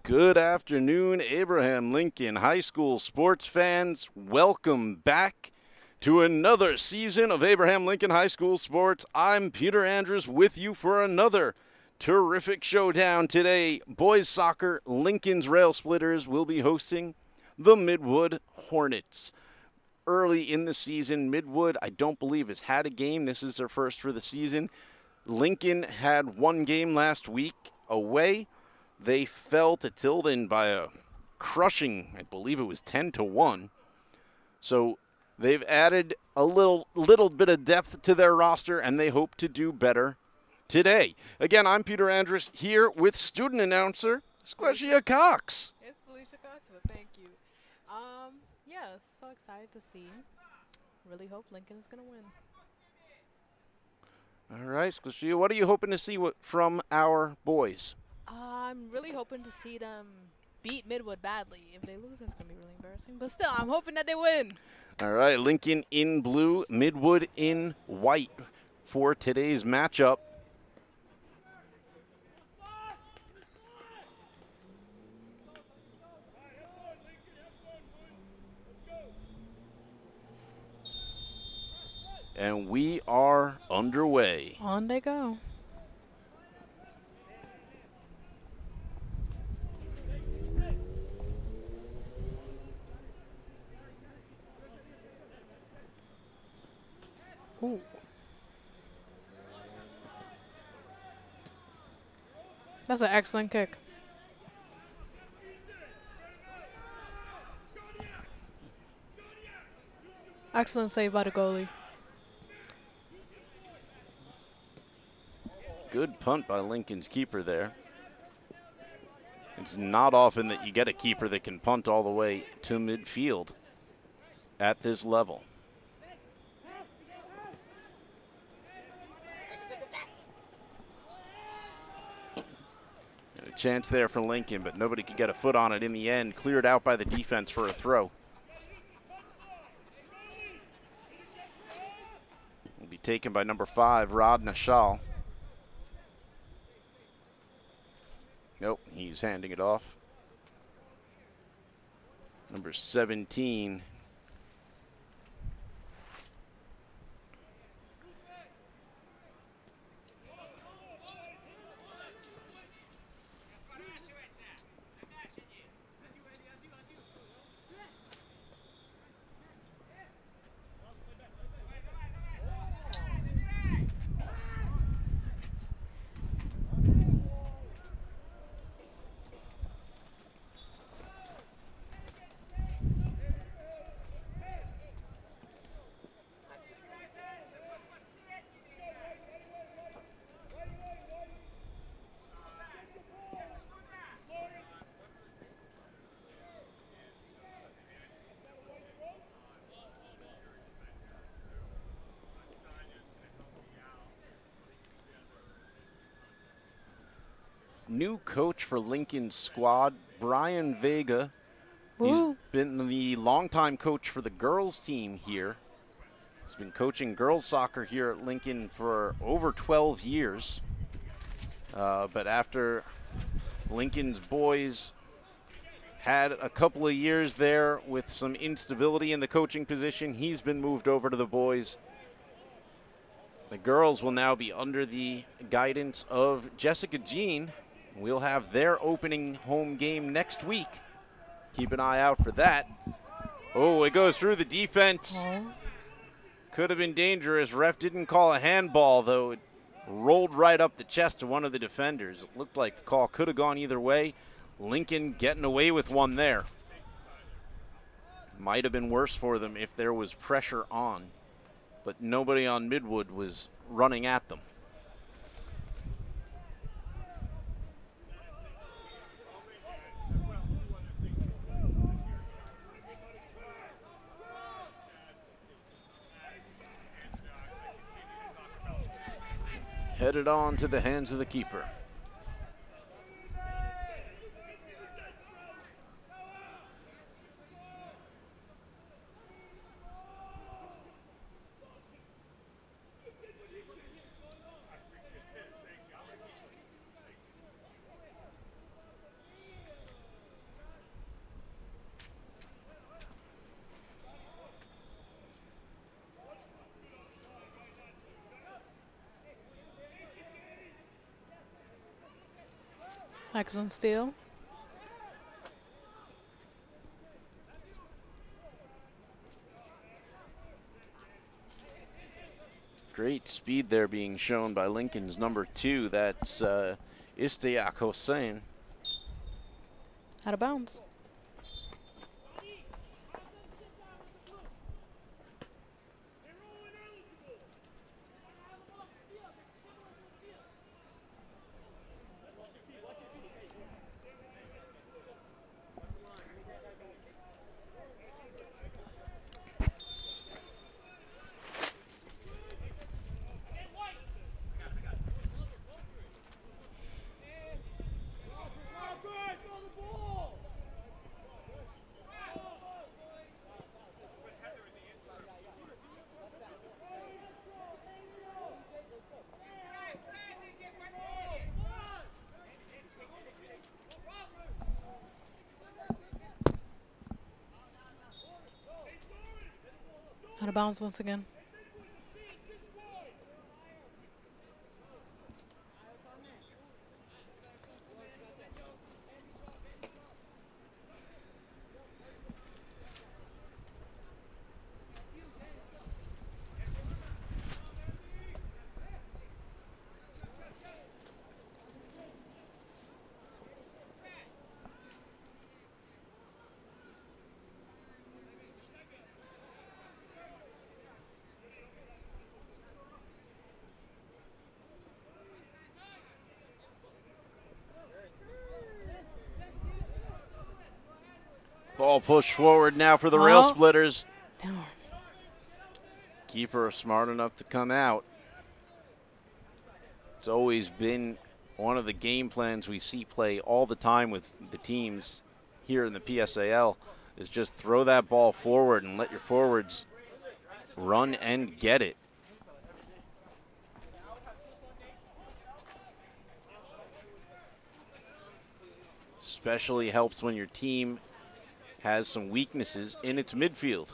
Good afternoon, Abraham Lincoln High School sports fans. Welcome back to another season of Abraham Lincoln High School sports. I'm Peter Andrews with you for another terrific showdown today. Boys soccer, Lincoln's Rail Splitters will be hosting the Midwood Hornets. Early in the season, Midwood, I don't believe, has had a game. This is their first for the season. Lincoln had one game last week away. They fell to Tilden by a crushing, I believe it was 10-1. So they've added a little bit of depth to their roster, and they hope to do better today. Again, I'm Peter Andrus here with student announcer Squashia Cox. It's Alicia Cox, but thank you. Yeah, so excited to see. Really hope Lincoln is going to win. All right, Squashia, what are you hoping to see from our boys? I'm really hoping to see them beat Midwood badly. If they lose, that's going to be really embarrassing. But still, I'm hoping that they win. All right, Lincoln in blue, Midwood in white for today's matchup. And we are underway. On they go. Ooh. That's an excellent kick. Excellent save by the goalie. Good punt by Lincoln's keeper there. It's not often that you get a keeper that can punt all the way to midfield at this level. And a chance there for Lincoln, but nobody could get a foot on it in the end. Cleared out by the defense for a throw. Will be taken by number 5, Rod Nashal. Nope, he's handing it off. Number 17. New coach for Lincoln's squad, Brian Vega. Woo. He's been the longtime coach for the girls team here. He's been coaching girls soccer here at Lincoln for over 12 years. But after Lincoln's boys had a couple of years there with some instability in the coaching position, he's been moved over to the boys. The girls will now be under the guidance of Jessica Jean. We'll have their opening home game next week. Keep an eye out for that. Oh, it goes through the defense. Oh. Could have been dangerous. Ref didn't call a handball, though. It rolled right up the chest of one of the defenders. It looked like the call could have gone either way. Lincoln getting away with one there. Might have been worse for them if there was pressure on. But nobody on Midwood was running at them. Headed on to the hands of the keeper. Excellent steal. Great speed there being shown by Lincoln's number 2. That's Istiak Hossein. Out of bounds. Out of bounds once again. Ball pushed forward now for the Rail Splitters. Damn. Keeper smart enough to come out. It's always been one of the game plans we see play all the time with the teams here in the PSAL is just throw that ball forward and let your forwards run and get it. Especially helps when your team has some weaknesses in its midfield.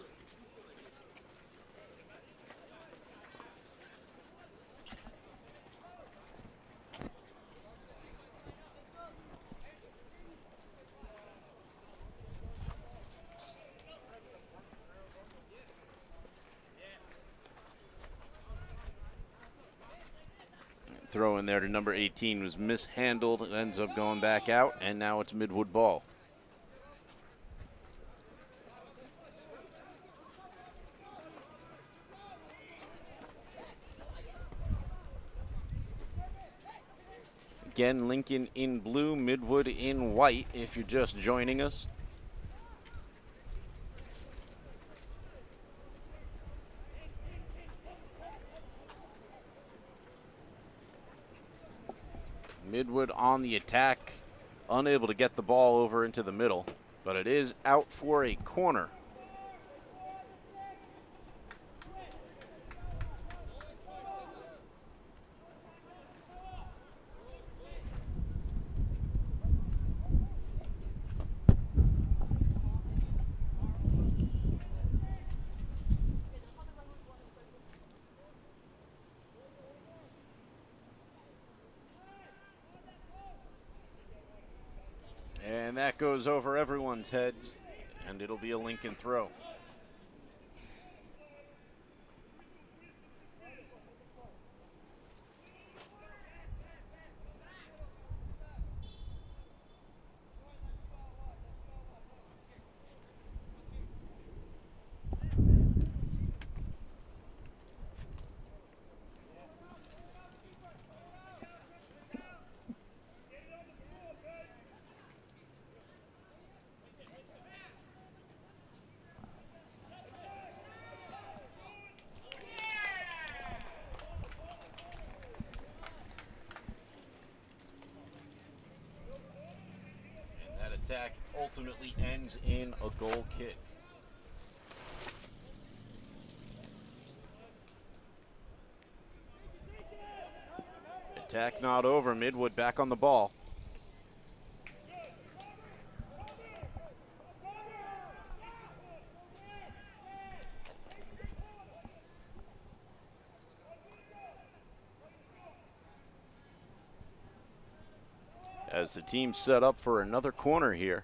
Throw in there to number 18 was mishandled. It ends up going back out, and now it's Midwood ball. Again, Lincoln in blue, Midwood in white if you're just joining us. Midwood on the attack, unable to get the ball over into the middle, but it is out for a corner. And that goes over everyone's heads, and it'll be a Lincoln throw. Attack ultimately ends in a goal kick. Attack not over. Midwood back on the ball. as the team set up for another corner here.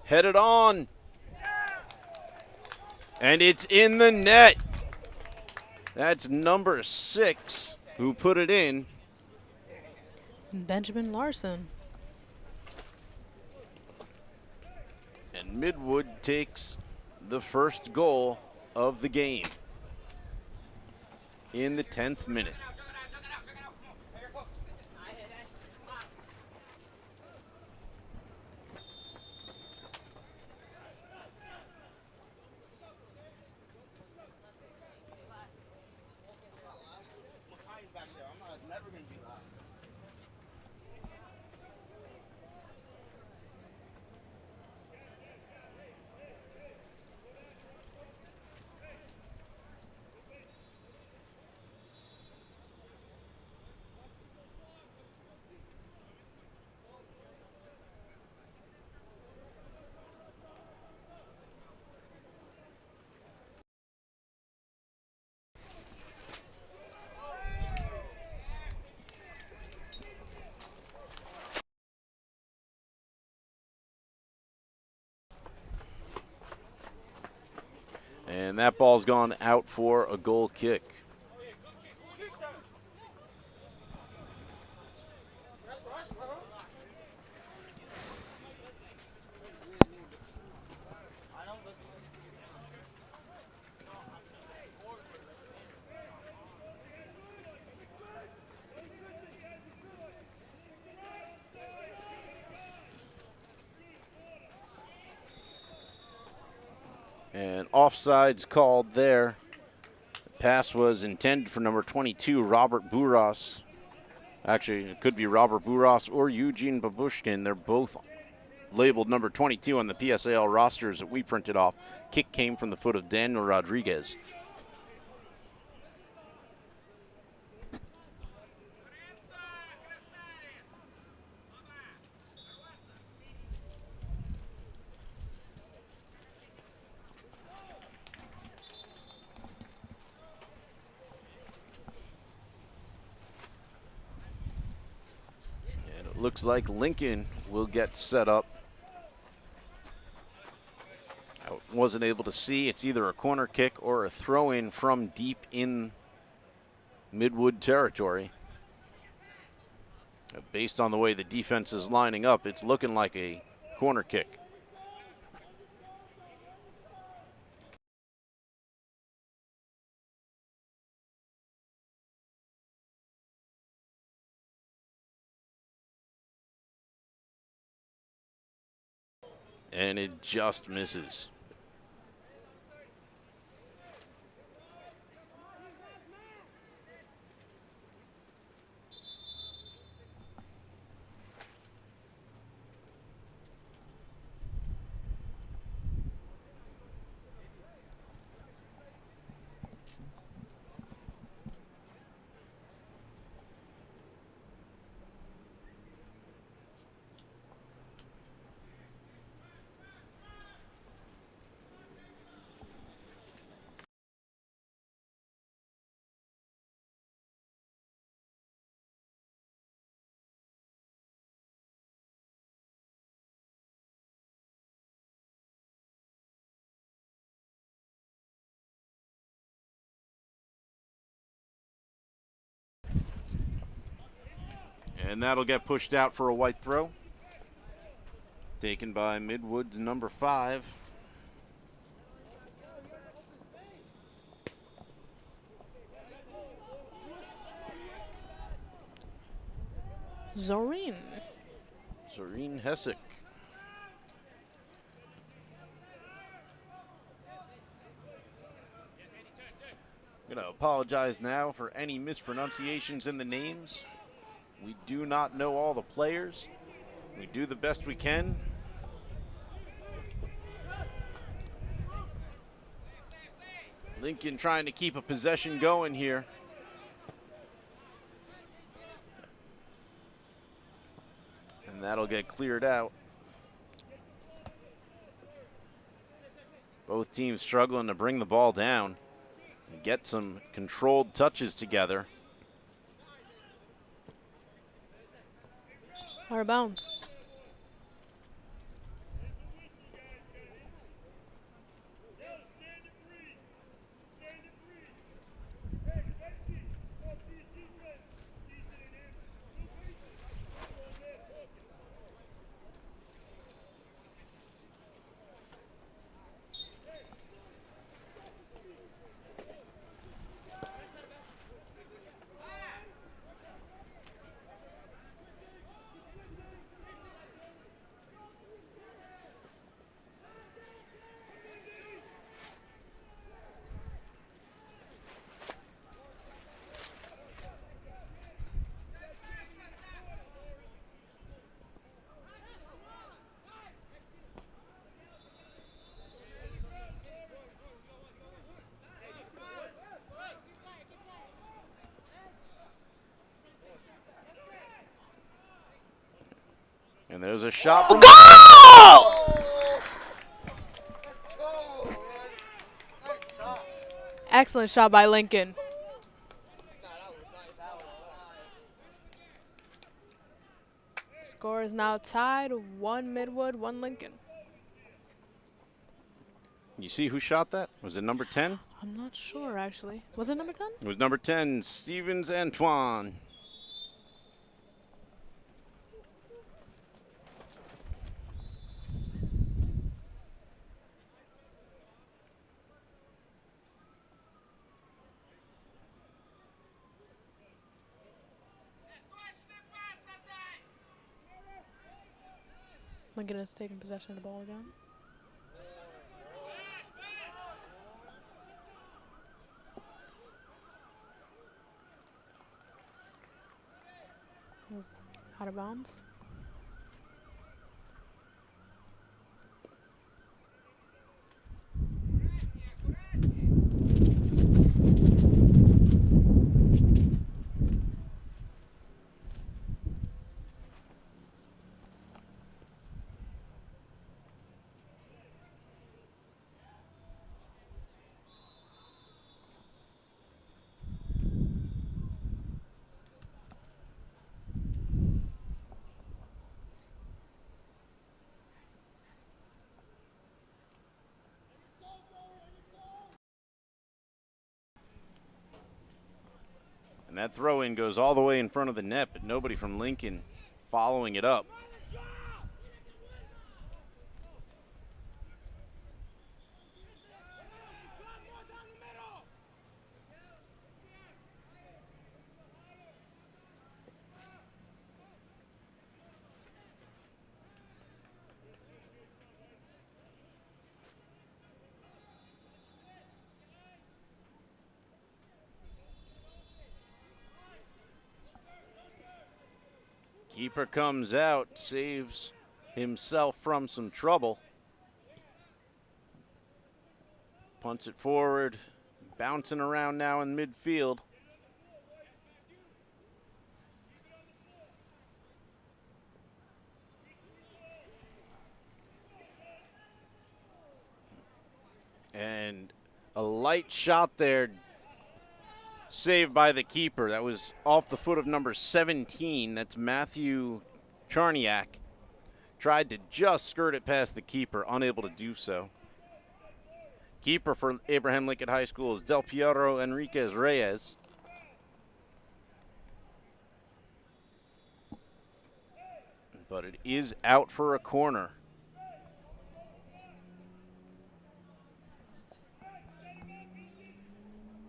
Headed on. And it's in the net. That's number 6 who put it in. Benjamin Larson. And Midwood takes the first goal of the game in the 10th minute. And that ball's gone out for a goal kick. And offsides called there. The pass was intended for number 22, Robert Buras. Actually, it could be Robert Buras or Eugene Babushkin. They're both labeled number 22 on the PSAL rosters that we printed off. Kick came from the foot of Daniel Rodriguez. Looks like Lincoln will get set up. I wasn't able to see. It's either a corner kick or a throw-in from deep in Midwood territory. Based on the way the defense is lining up, it's looking like a corner kick. And it just misses. And that'll get pushed out for a white throw. Taken by Midwood's number 5. Zoreen Hessick. I'm going to apologize now for any mispronunciations in the names. We do not know all the players. We do the best we can. Lincoln trying to keep a possession going here. And that'll get cleared out. Both teams struggling to bring the ball down and get some controlled touches together. Out of bounds. And there's a shot from Excellent shot by Lincoln. Score is now tied, 1 Midwood, 1 Lincoln. You see who shot that? Was it number 10? I'm not sure, actually. Was it number 10? It was number 10, Stevens Antoine. Lincoln is taking possession of the ball again. Out of bounds. And that throw-in goes all the way in front of the net, but nobody from Lincoln following it up. Keeper comes out, saves himself from some trouble. Punts it forward, bouncing around now in midfield. And a light shot there, saved by the keeper. That was off the foot of number 17. That's Matthew Charniak. Tried to just skirt it past the keeper, unable to do so. Keeper for Abraham Lincoln High School is Del Piero Enriquez Reyes. But it is out for a corner.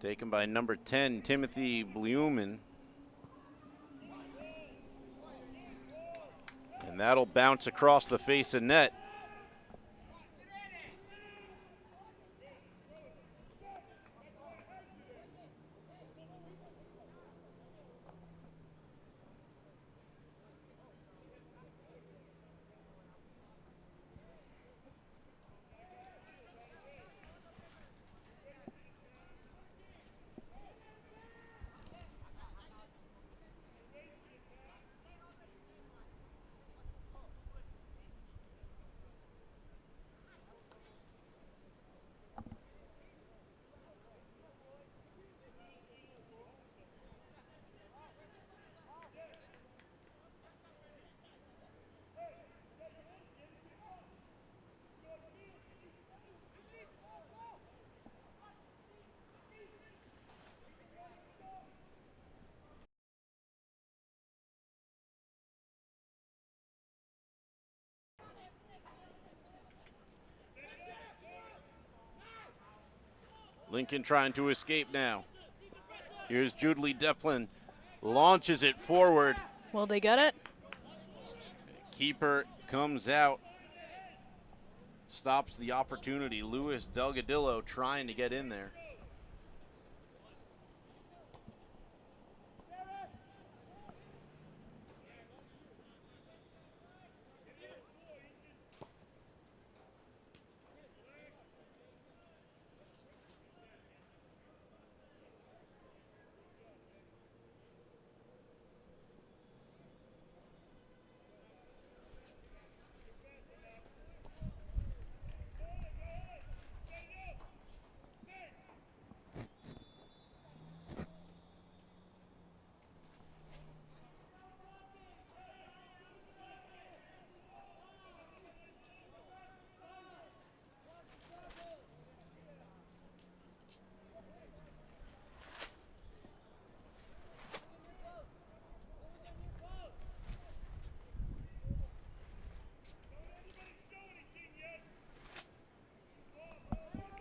Taken by number 10, Timothy Blumen. And that'll bounce across the face of net. Lincoln trying to escape now. Here's Judley Deplin, launches it forward. Will they get it? Keeper comes out, stops the opportunity. Luis Delgadillo trying to get in there.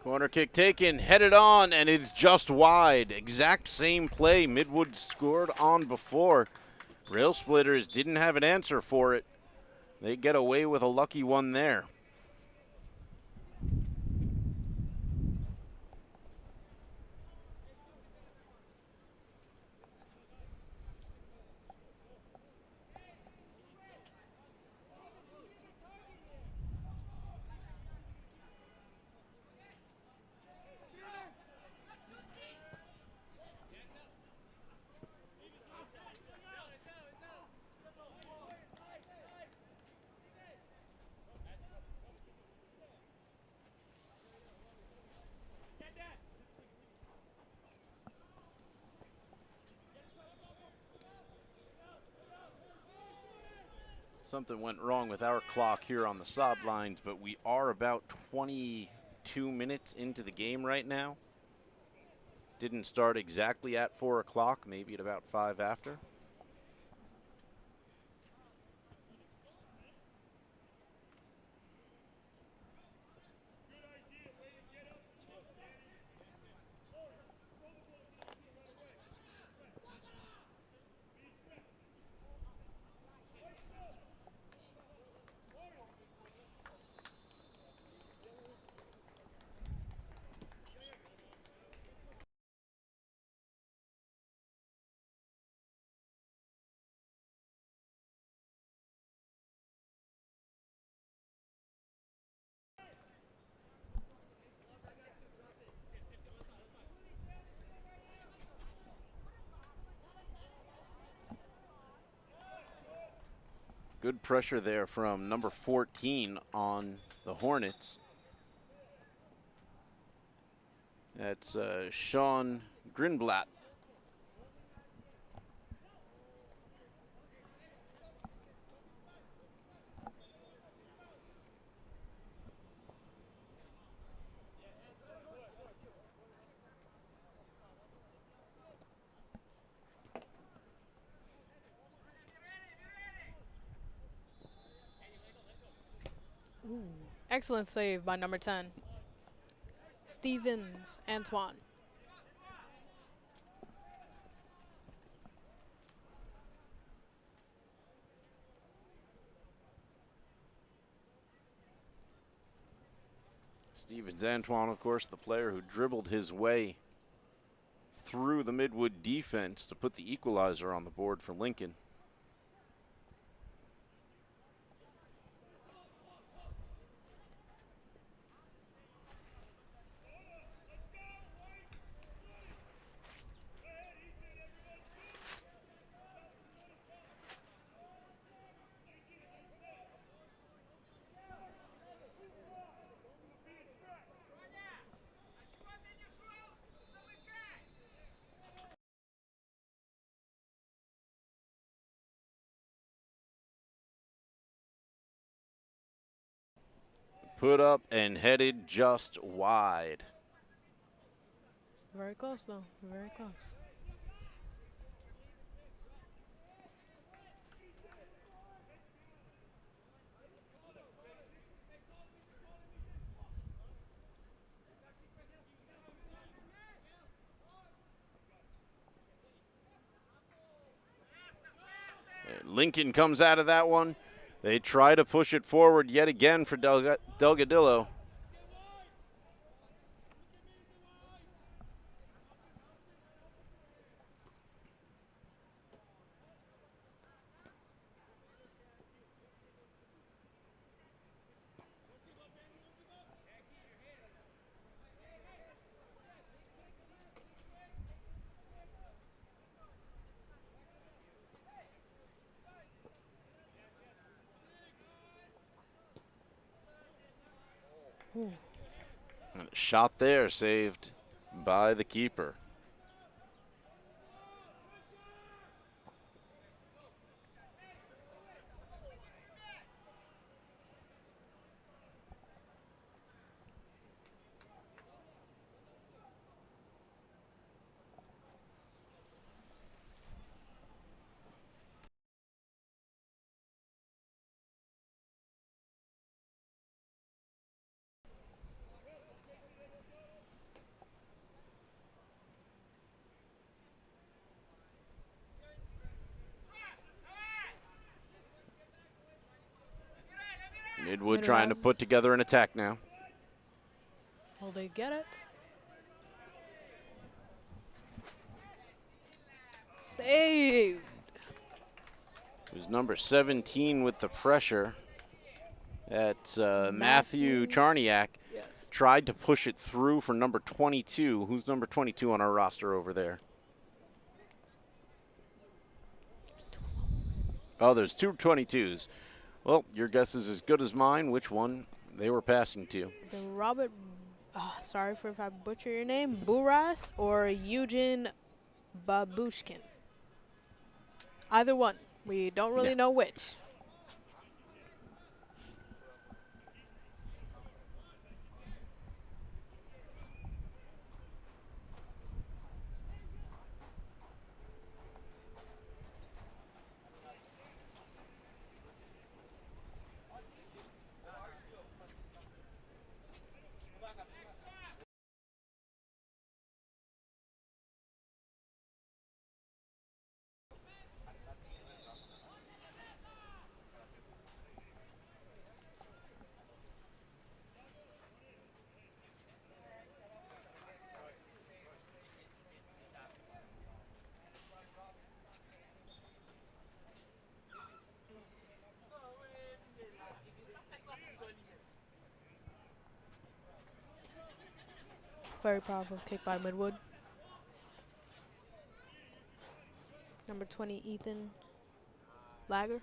Corner kick taken, headed on, and it's just wide. Exact same play Midwood scored on before. Rail Splitters didn't have an answer for it. They get away with a lucky one there. Something went wrong with our clock here on the sidelines, but we are about 22 minutes into the game right now. Didn't start exactly at 4 o'clock, maybe at about 5 after. Good pressure there from number 14 on the Hornets. That's Sean Grinblatt. Ooh. Excellent save by number 10. Stevens Antoine. Stevens Antoine, of course, the player who dribbled his way through the Midwood defense to put the equalizer on the board for Lincoln. Put up and headed just wide. Very close, though. Very close. Lincoln comes out of that one. They try to push it forward yet again for Delgadillo. And a shot there saved by the keeper. Midwood trying to put together an attack now. Will they get it? Saved. It was number 17 with the pressure. That's Matthew Charniak. Yes. Tried to push it through for number 22. Who's number 22 on our roster over there? Oh, there's two 22s. Well, your guess is as good as mine which one they were passing to. The Robert, sorry for if I butcher your name, Buras or Eugene Babushkin. Either one. We don't really know which. Very powerful kick by Midwood. Number 20, Ethan Lager.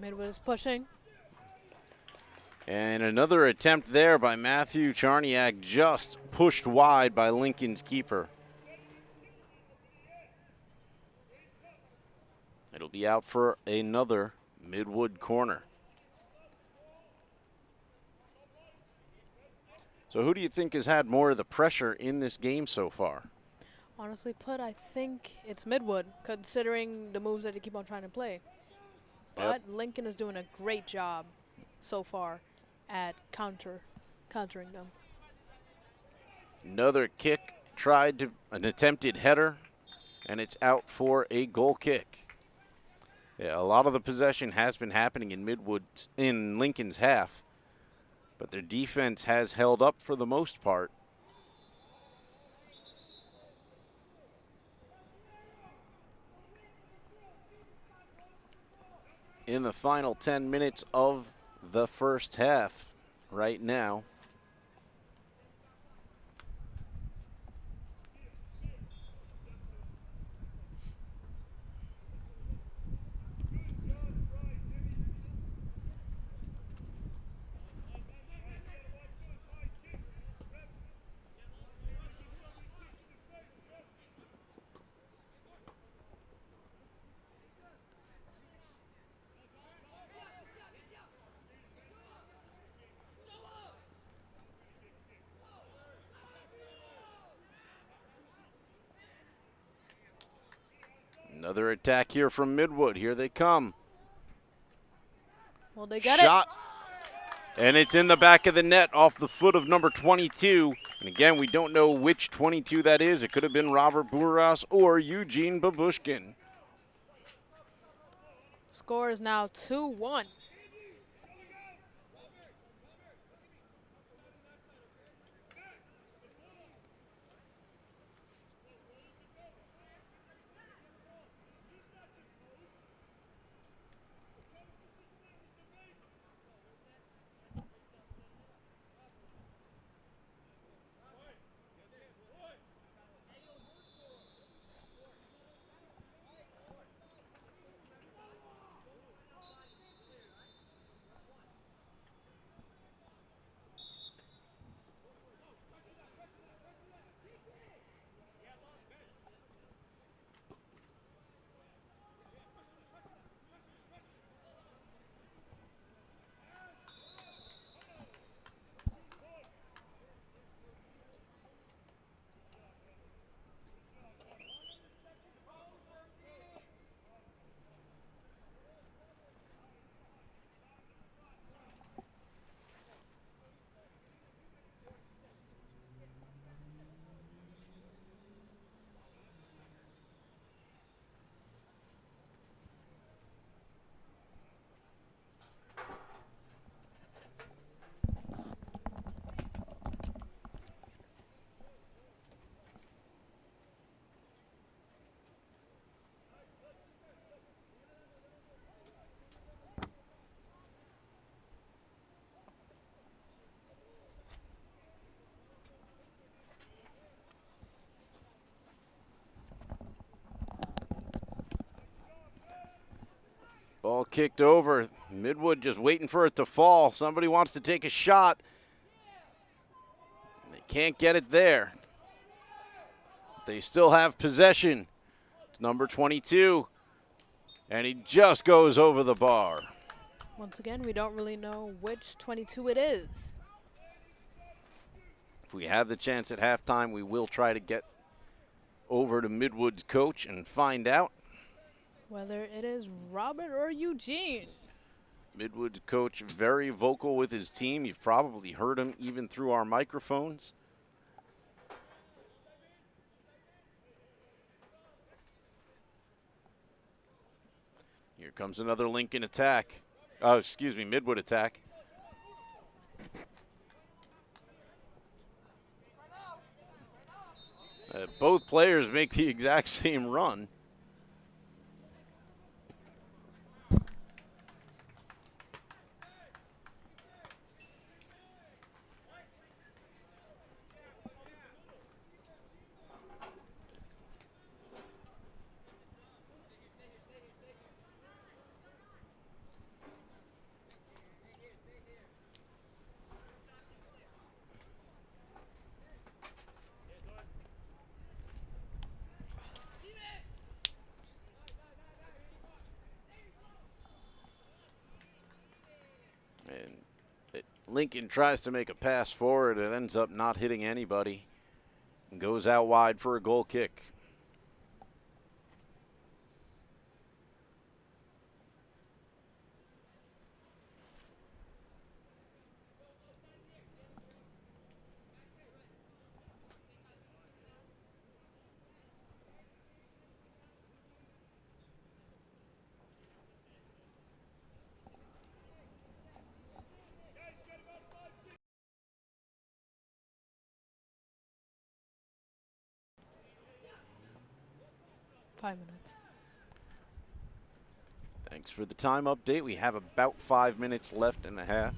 Midwood is pushing. And another attempt there by Matthew Charniak, just pushed wide by Lincoln's keeper. It'll be out for another Midwood corner. So who do you think has had more of the pressure in this game so far? Honestly put, I think it's Midwood, considering the moves that they keep on trying to play. But Lincoln is doing a great job so far at countering them. Another kick, an attempted header, and it's out for a goal kick. Yeah, a lot of the possession has been happening in Lincoln's half, but their defense has held up for the most part. In the final 10 minutes of the first half right now. Another attack here from Midwood. Here they come. Well, they got Shot. And it's in the back of the net off the foot of number 22. And again, we don't know which 22 that is. It could have been Robert Burras or Eugene Babushkin. Score is now 2-1. Ball kicked over. Midwood just waiting for it to fall. Somebody wants to take a shot. They can't get it there. They still have possession. It's number 22. And he just goes over the bar. Once again, we don't really know which 22 it is. If we have the chance at halftime, we will try to get over to Midwood's coach and find out. Whether it is Robert or Eugene. Midwood's coach very vocal with his team. You've probably heard him even through our microphones. Here comes another Lincoln attack. Oh, excuse me, Midwood attack. Both players make the exact same run. Lincoln tries to make a pass forward. It ends up not hitting anybody and goes out wide for a goal kick. Thanks for the time update. We have about 5 minutes left in the half.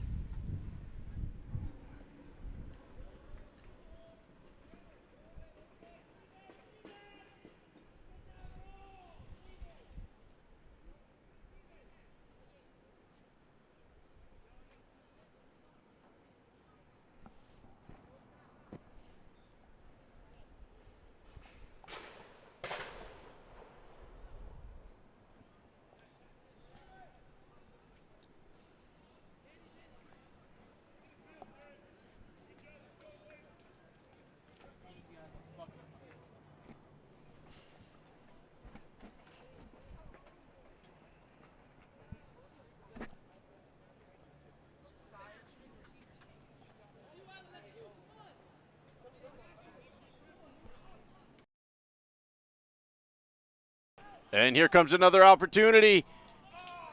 And here comes another opportunity.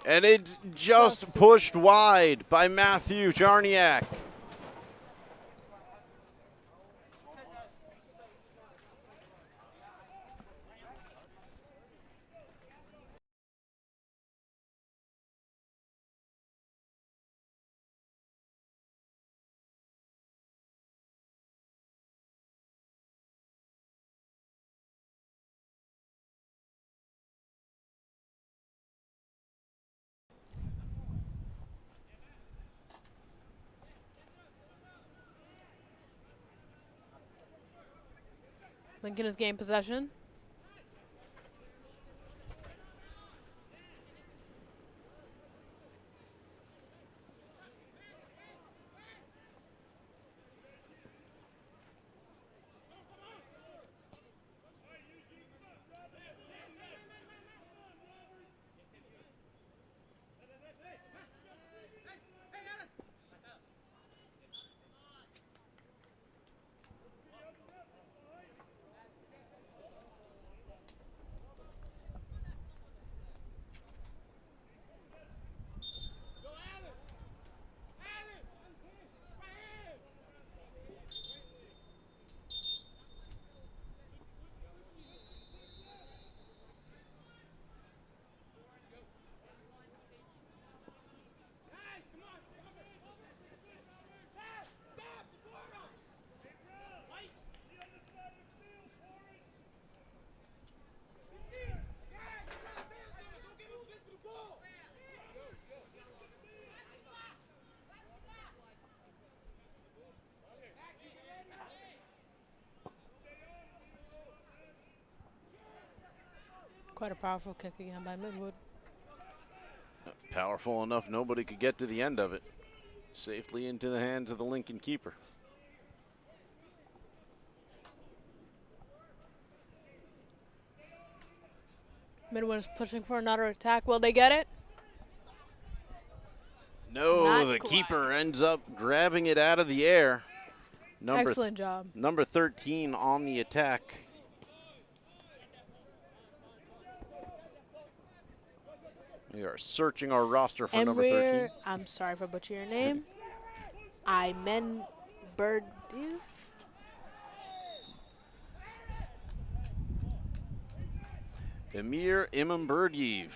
And it's just pushed wide by Matthew Charniak. Lincoln has gained possession. Quite a powerful kick again by Midwood. Powerful enough, nobody could get to the end of it. Safely into the hands of the Lincoln keeper. Midwood is pushing for another attack. Will they get it? No, Not the quite. keeper ends up grabbing it out of the air. Excellent job. Number 13 on the attack. We are searching our roster for number 13. I'm sorry for butchering your name. Imen Birdiv. Emir Imamberdiev.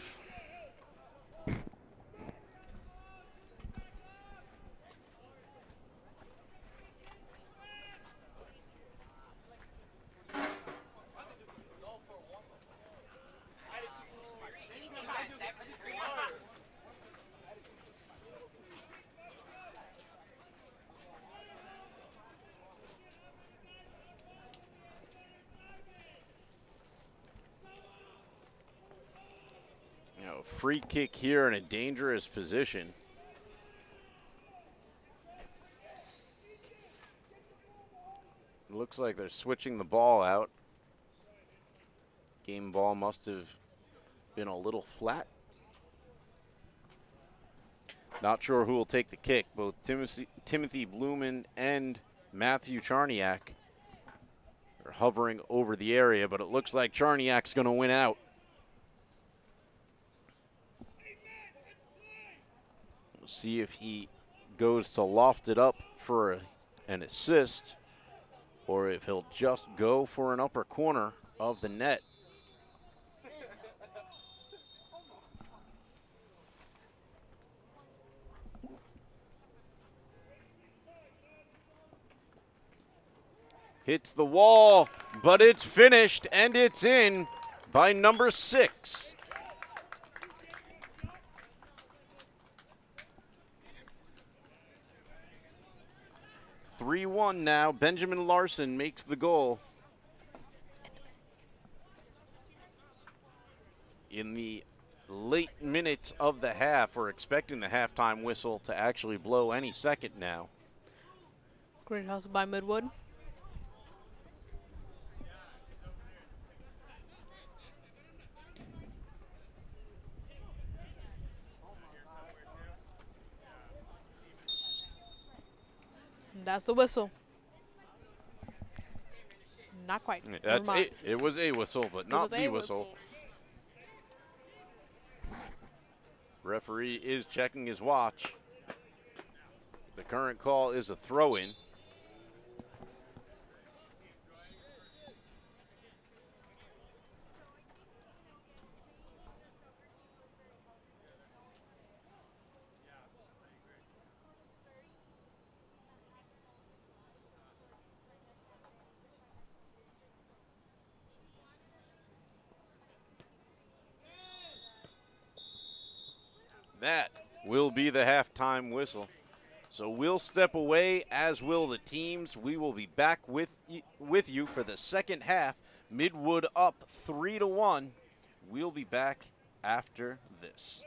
Free kick here in a dangerous position. Looks like they're switching the ball out. Game ball must have been a little flat. Not sure who will take the kick. Both Timothy Blumen and Matthew Charniak are hovering over the area, but it looks like Charniak's going to win out. We'll see if he goes to loft it up for an assist or if he'll just go for an upper corner of the net. Hits the wall, but it's finished and it's in by number 6. 3-1 now. Benjamin Larson makes the goal. In the late minutes of the half, we're expecting the halftime whistle to actually blow any second now. Great hustle by Midwood. And that's the whistle. Not quite. That's it. It was a whistle, but not the whistle. Referee is checking his watch. The current call is a throw-in. That will be the halftime whistle. So we'll step away, as will the teams. We will be back with you for the second half. Midwood up 3-1. We'll be back after this.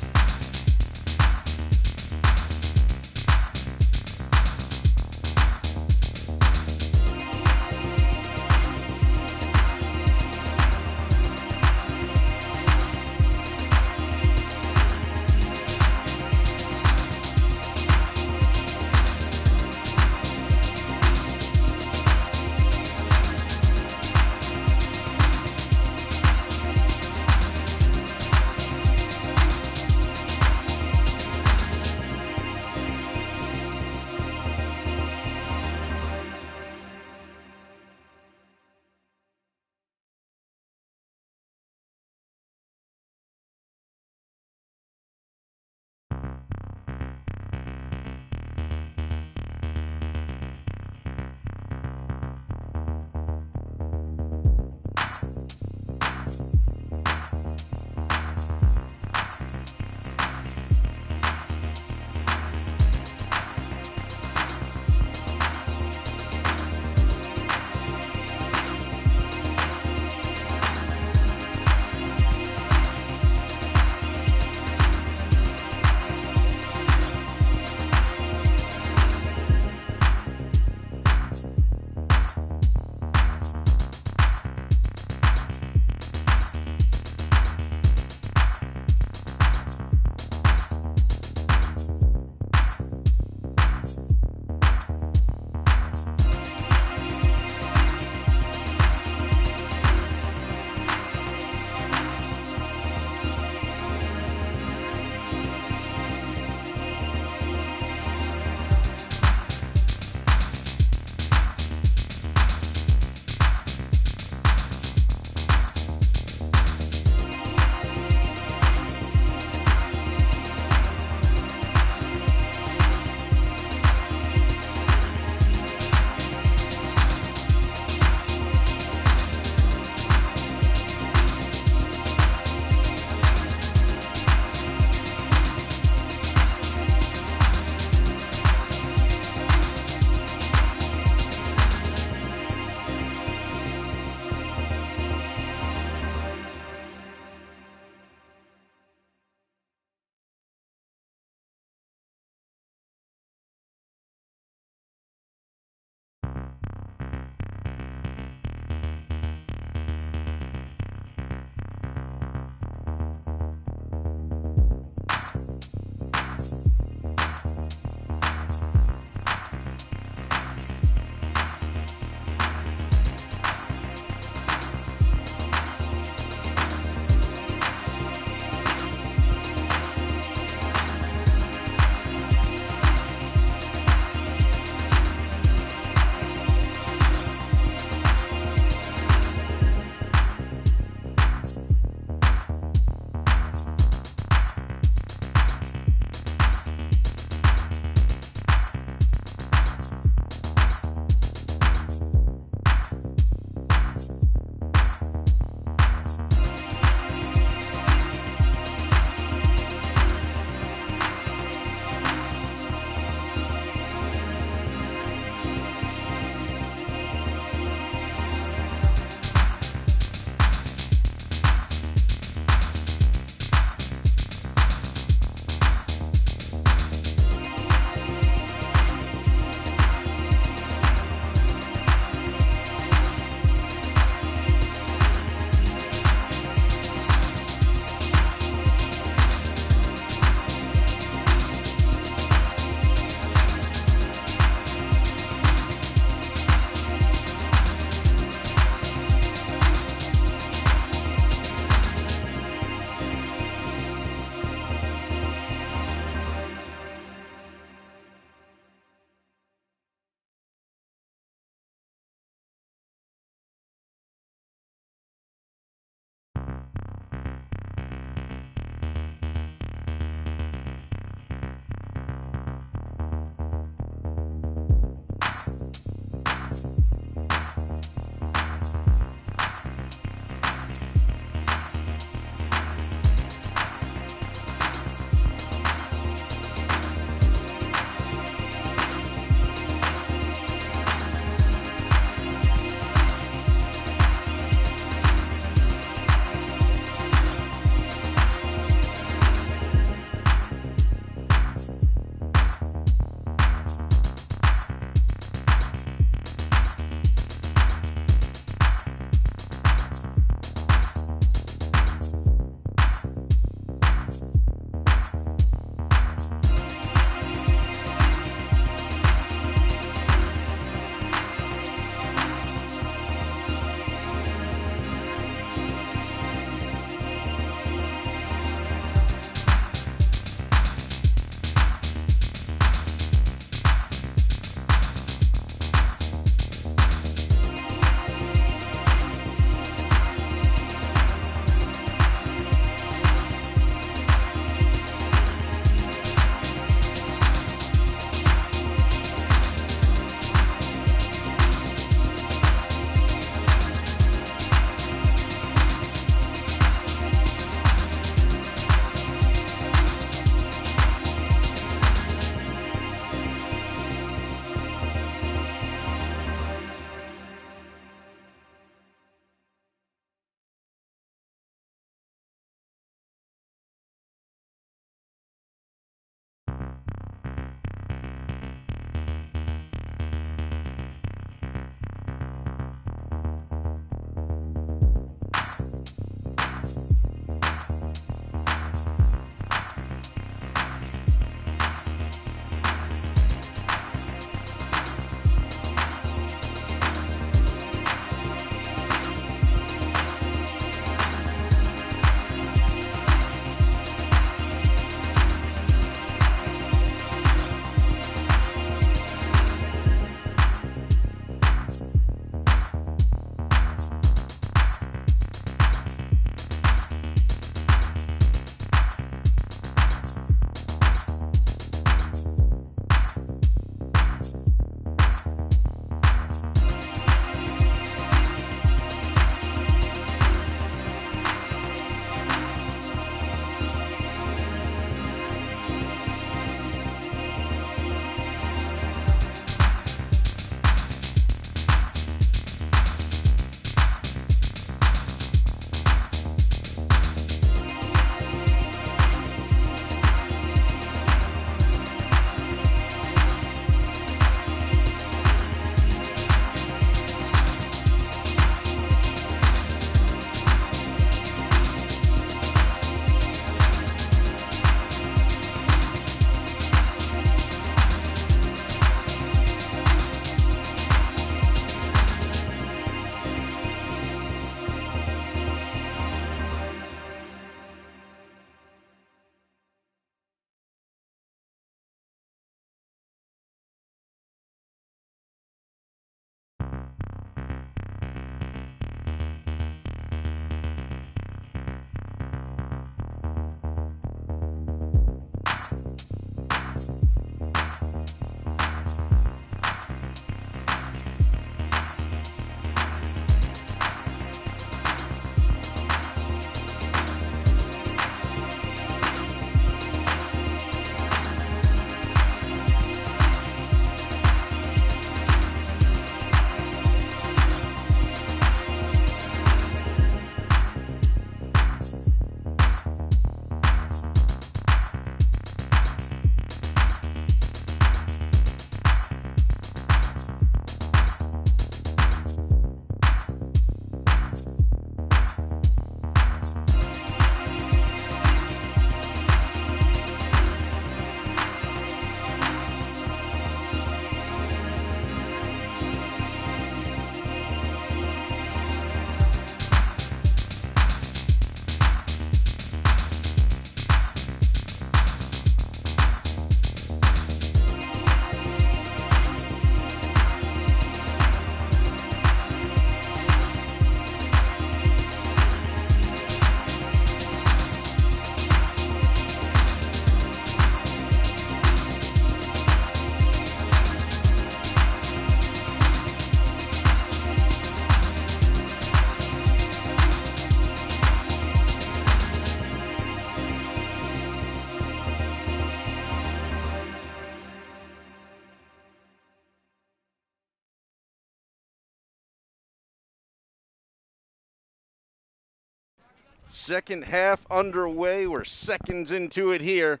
Second half underway. We're seconds into it here.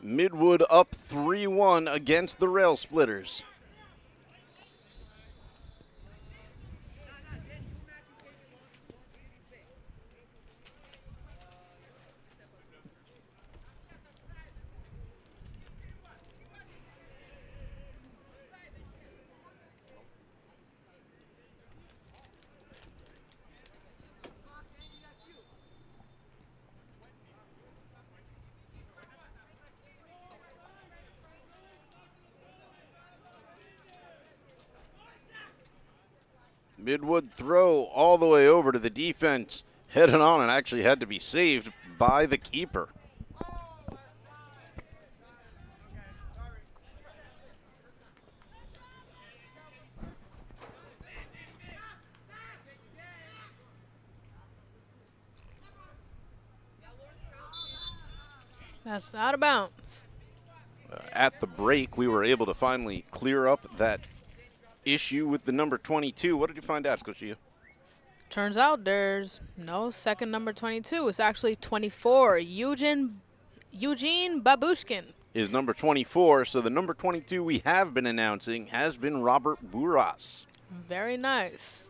Midwood up 3-1 against the Rail Splitters. Midwood throw all the way over to the defense, headed on, and actually had to be saved by the keeper. That's out of bounds. At the break, we were able to finally clear up that issue with the number 22. What did you find out, Scotia? Turns out there's no second number 22. It's actually 24. Eugene Babushkin Is number 24. So the number 22 we have been announcing has been Robert Buras. Very nice.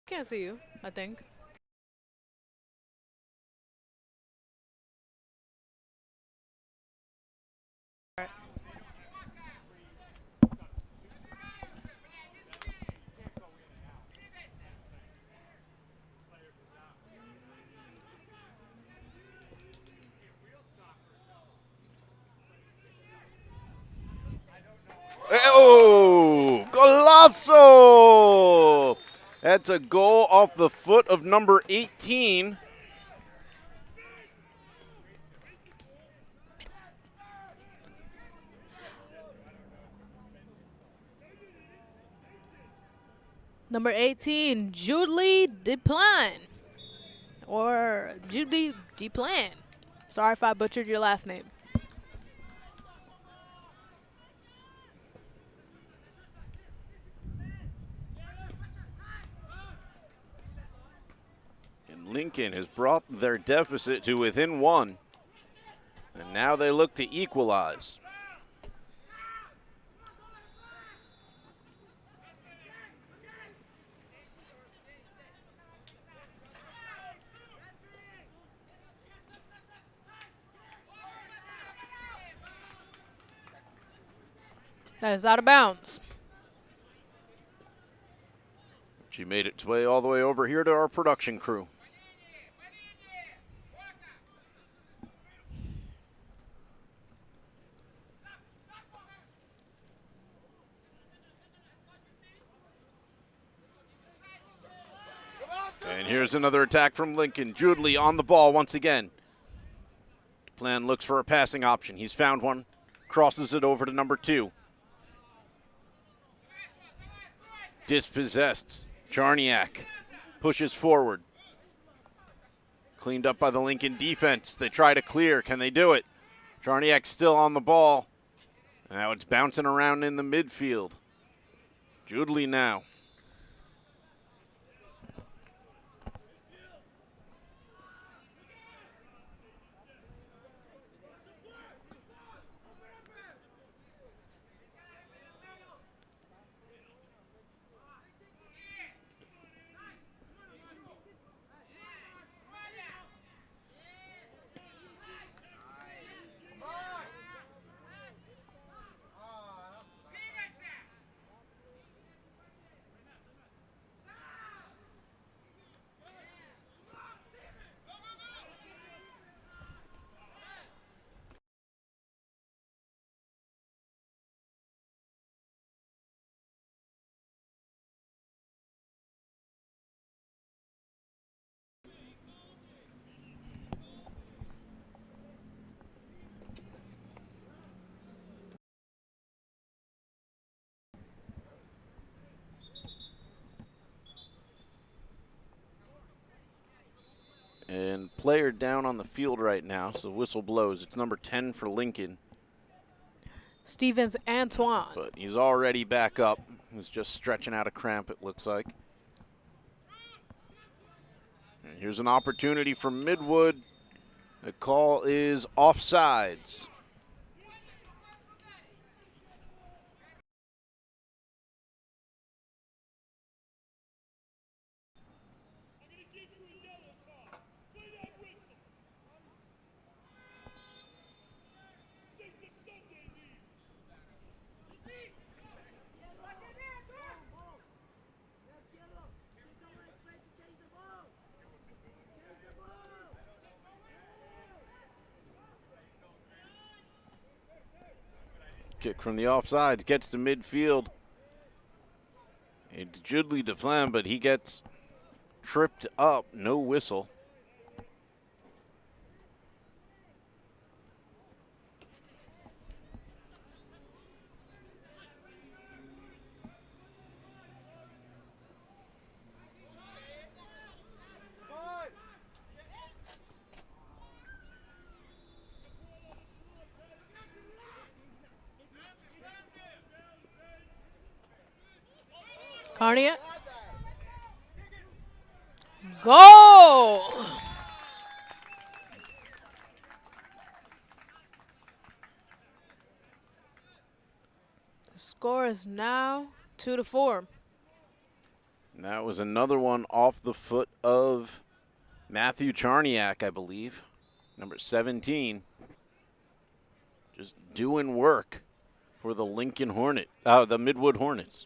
Can't see you, I think. All right. Oh, golazo! That's a goal off the foot of number 18. Number 18, Julie Deplan. Or Judy Deplan. Sorry if I butchered your last name. And Lincoln has brought their deficit to within one. And now they look to equalize. That is out of bounds. She made its way all the way over here to our production crew. And here's another attack from Lincoln. Judley on the ball once again. Plan looks for a passing option. He's found one. Crosses it over to number 2. Dispossessed. Charniak pushes forward. Cleaned up by the Lincoln defense. They try to clear. Can they do it? Charniak still on the ball. Now it's bouncing around in the midfield. Judley now. And player down on the field right now, so the whistle blows. It's number 10 for Lincoln. Stevens Antoine. But he's already back up. He's just stretching out a cramp, it looks like. And here's an opportunity for Midwood. The call is offsides. Kick from the offside, gets to midfield. It's Judley to plan, but he gets tripped up, no whistle. Carnier. Goal! The score is now 2-4. And that was another one off the foot of Matthew Charniak, I believe, number 17. Just doing work for the the Midwood Hornets.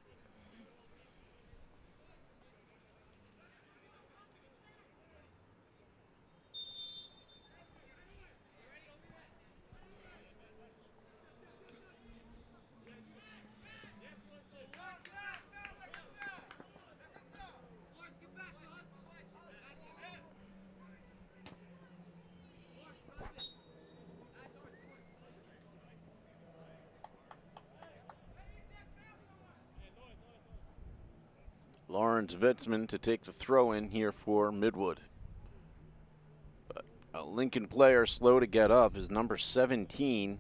Lawrence Vitzman to take the throw in here for Midwood. But a Lincoln player slow to get up is number 17.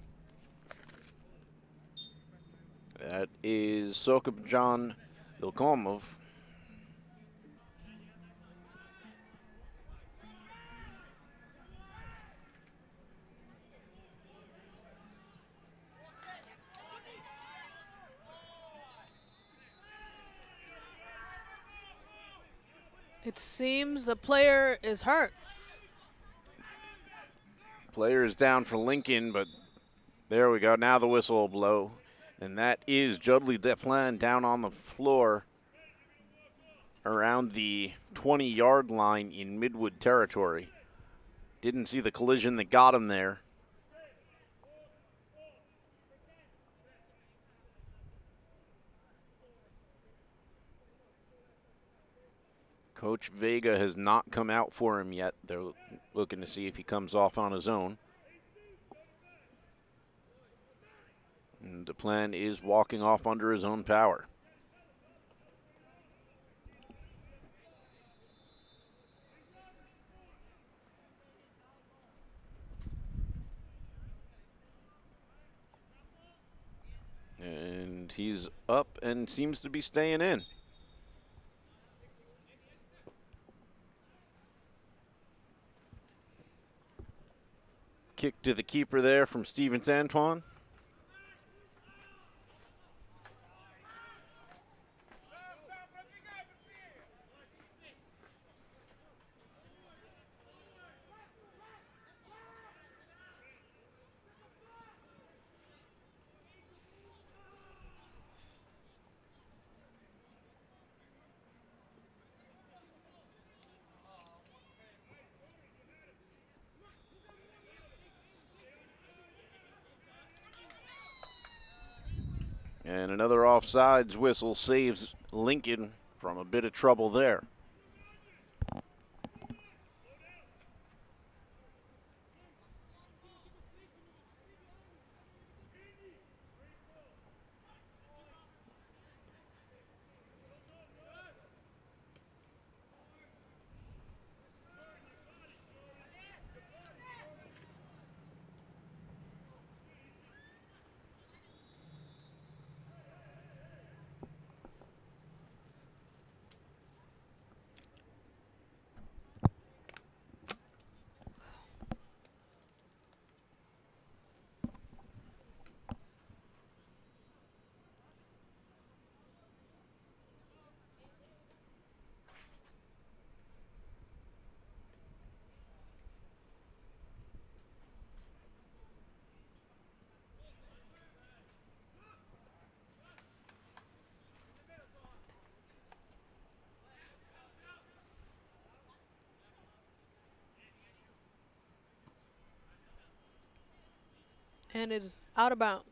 That is Sokobjan Vilkomov. It seems the player is hurt. Player is down for Lincoln, but there we go. Now the whistle will blow. And that is Judley Deflan down on the floor around the 20-yard line in Midwood territory. Didn't see the collision that got him there. Coach Vega has not come out for him yet. They're looking to see if he comes off on his own. And Deplan is walking off under his own power. And he's up and seems to be staying in. Kick to the keeper there from Stevens Antoine. And another offsides whistle saves Lincoln from a bit of trouble there. And it is out of bounds.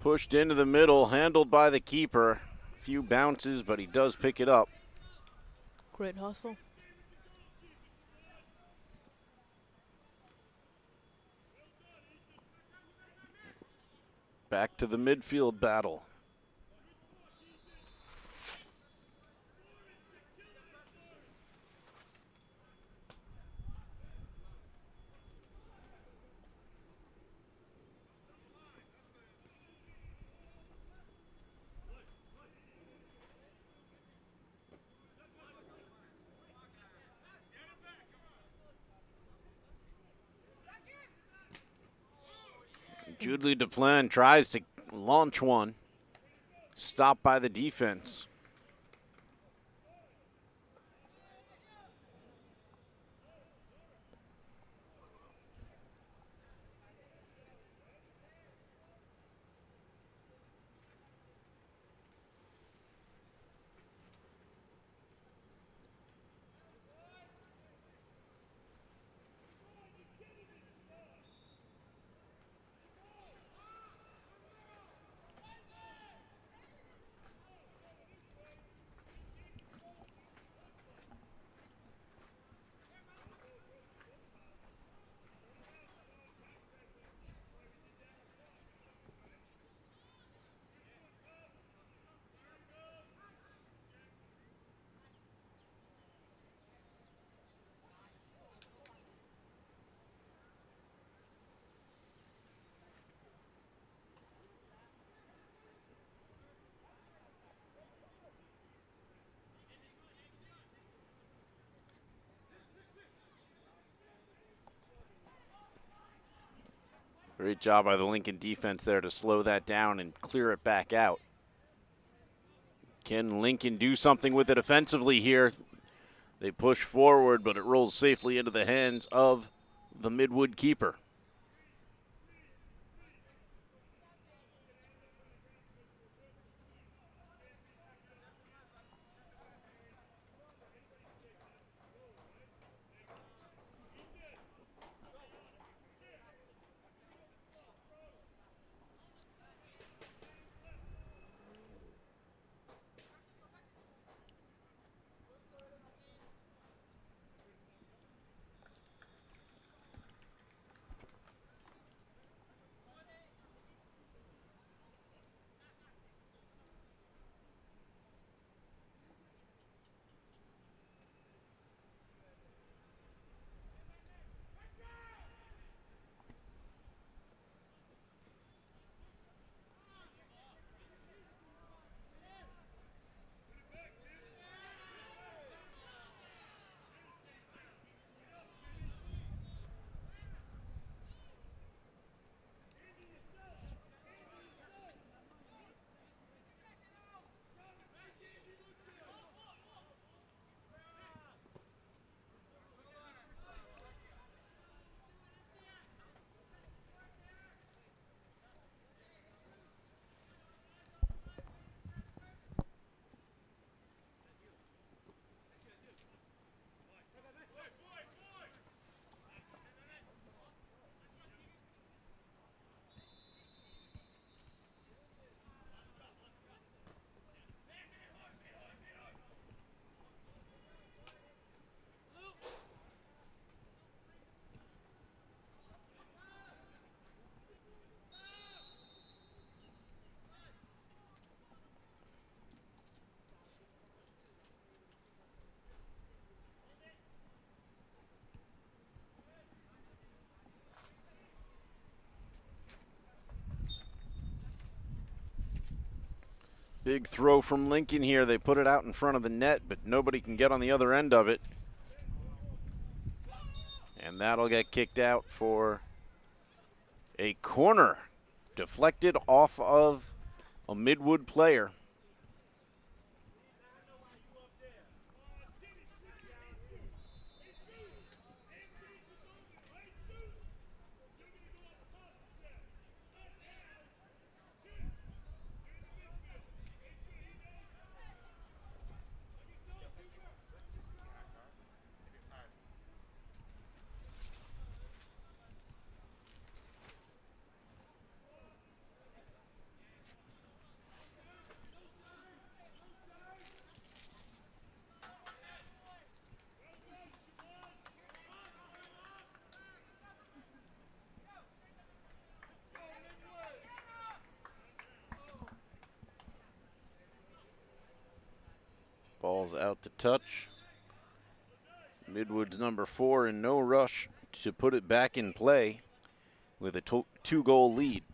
Pushed into the middle, handled by the keeper. Few bounces, but he does pick it up. Great hustle. Back to the midfield battle. Judley Deplan tries to launch one. Stopped by the defense. Great job by the Lincoln defense there to slow that down and clear it back out. Can Lincoln do something with it offensively here? They push forward, but it rolls safely into the hands of the Midwood keeper. Big throw from Lincoln here. They put it out in front of the net, but nobody can get on the other end of it. And that'll get kicked out for a corner. Deflected off of a Midwood player. Ball's out to touch. Midwood's number 4 in no rush to put it back in play with a 2-goal lead.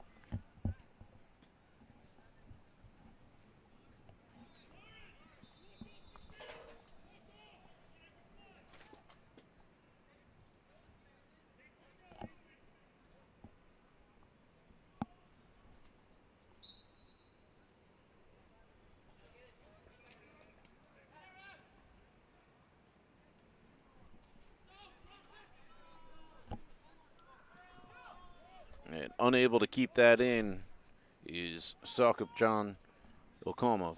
And unable to keep that in is Sakupjan Okomov.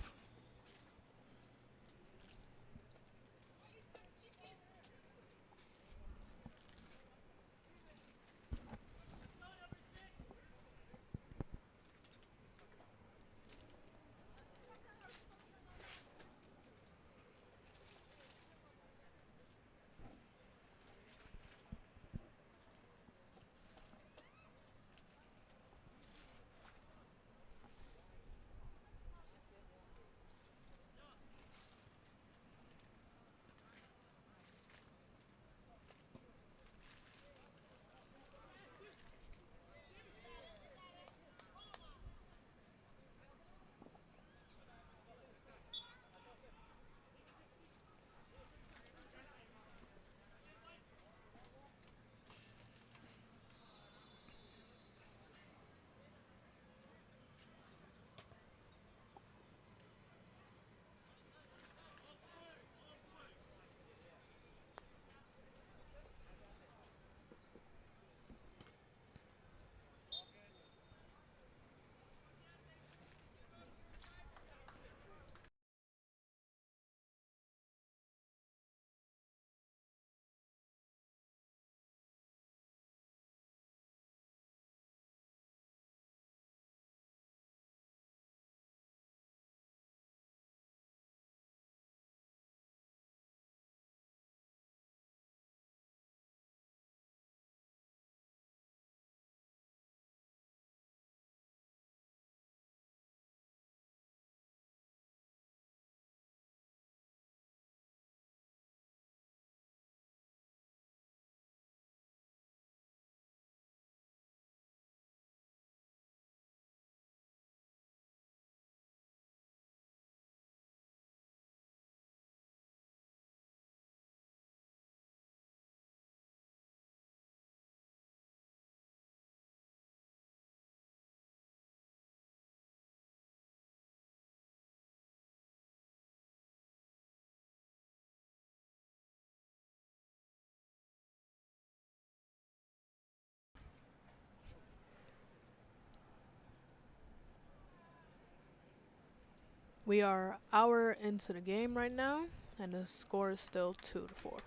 We are an hour into the game right now, and the score is still 2-4.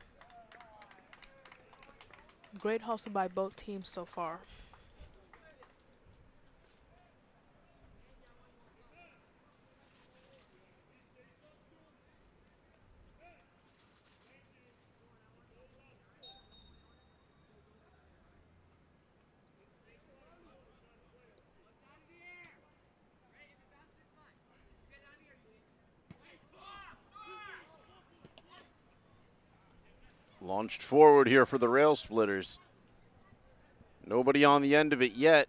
Great hustle by both teams so far. Launched forward here for the Rail Splitters. Nobody on the end of it yet.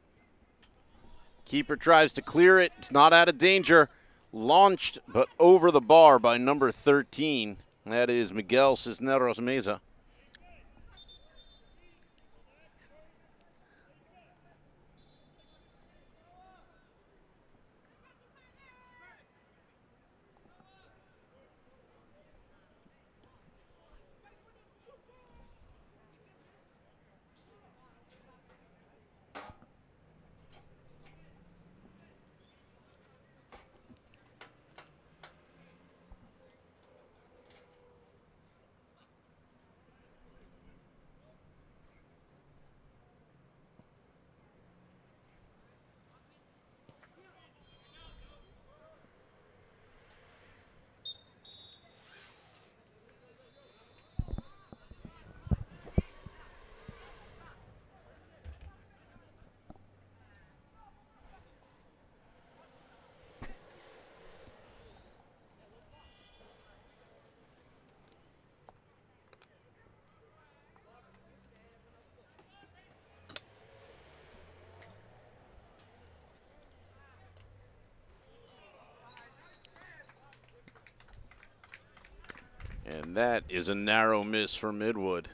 Keeper tries to clear it. It's not out of danger. Launched, but over the bar by number 13. That is Miguel Cisneros Meza. And that is a narrow miss for Midwood.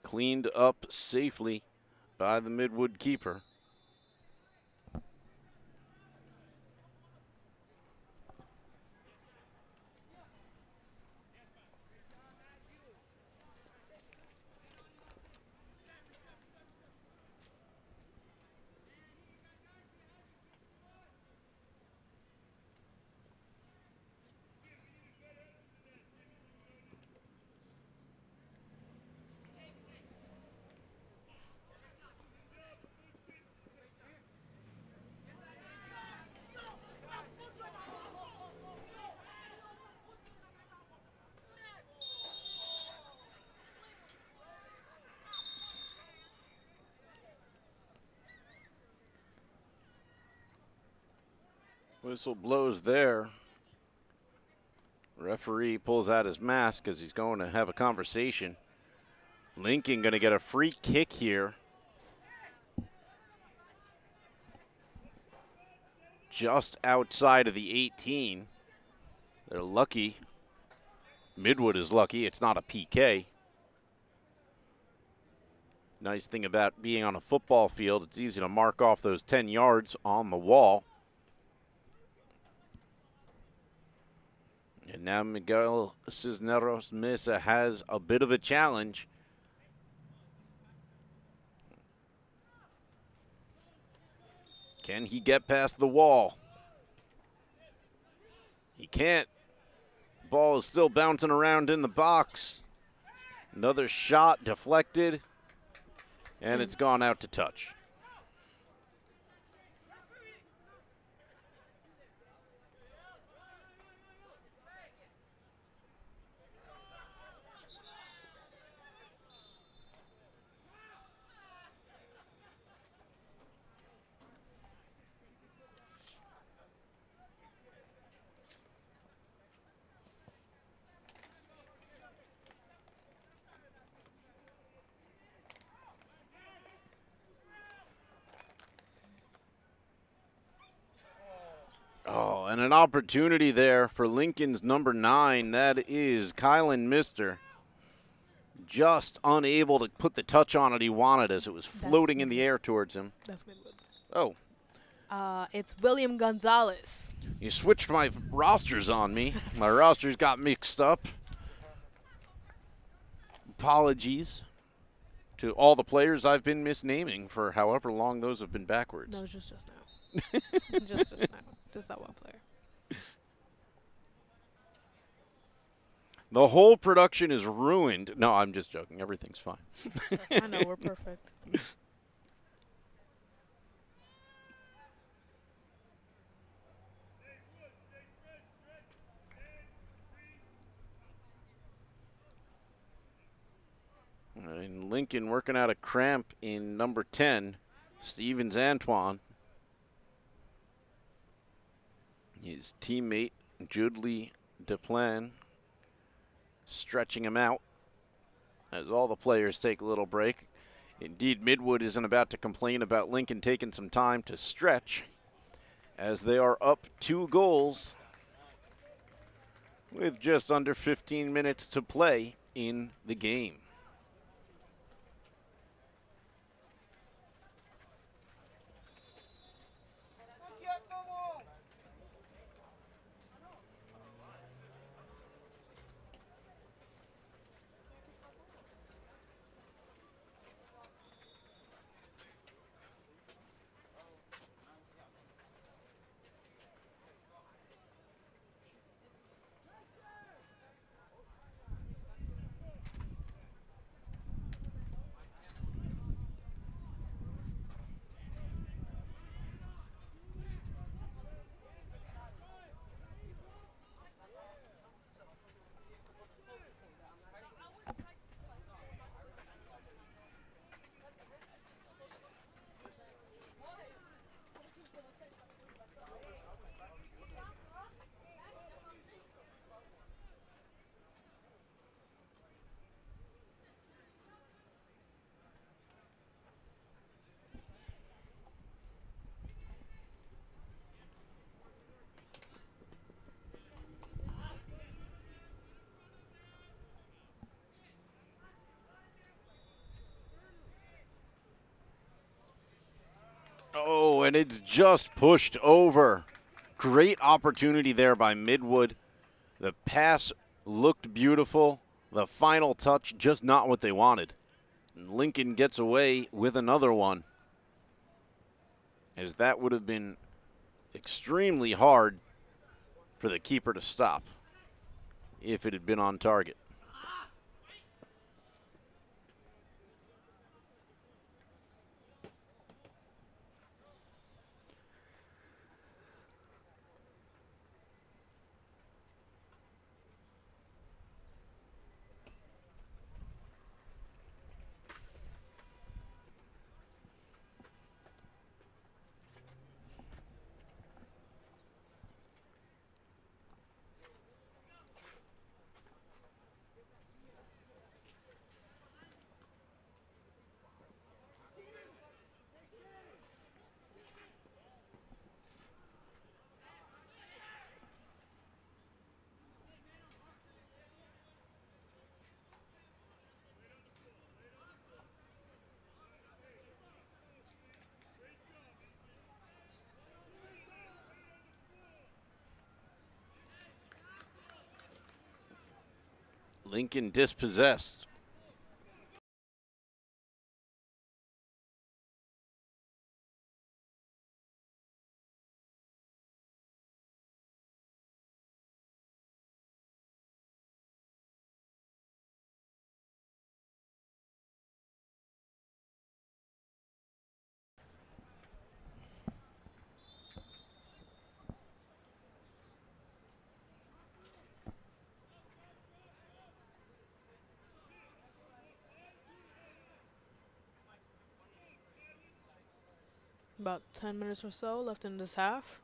Cleaned up safely by the Midwood keeper. Whistle blows there. Referee pulls out his mask because he's going to have a conversation. Lincoln going to get a free kick here. Just outside of the 18. They're lucky. Midwood is lucky. It's not a PK. Nice thing about being on a football field, it's easy to mark off those 10 yards on the wall. And now Miguel Cisneros Mesa has a bit of a challenge. Can he get past the wall? He can't. Ball is still bouncing around in the box. Another shot deflected, and it's gone out to touch. an opportunity there for Lincoln's number 9. That is Kylan Mister. Just unable to put the touch on it he wanted as it was floating in the air towards him. That's Midwood. Oh. It's William Gonzalez. You switched my rosters on me. My rosters got mixed up. Apologies to all the players I've been misnaming for however long those have been backwards. No, just now. just now. Just that one player. The whole production is ruined. No, I'm just joking. Everything's fine. I know, we're perfect. And Lincoln working out a cramp in number 10, Stevens Antoine. His teammate, Judley Deplan, stretching him out as all the players take a little break. Indeed, Midwood isn't about to complain about Lincoln taking some time to stretch as they are up 2 goals with just under 15 minutes to play in the game. Oh, and it's just pushed over. Great opportunity there by Midwood. The pass looked beautiful. The final touch, just not what they wanted. And Lincoln gets away with another one, as that would have been extremely hard for the keeper to stop if it had been on target. Lincoln dispossessed. About 10 minutes or so left in this half.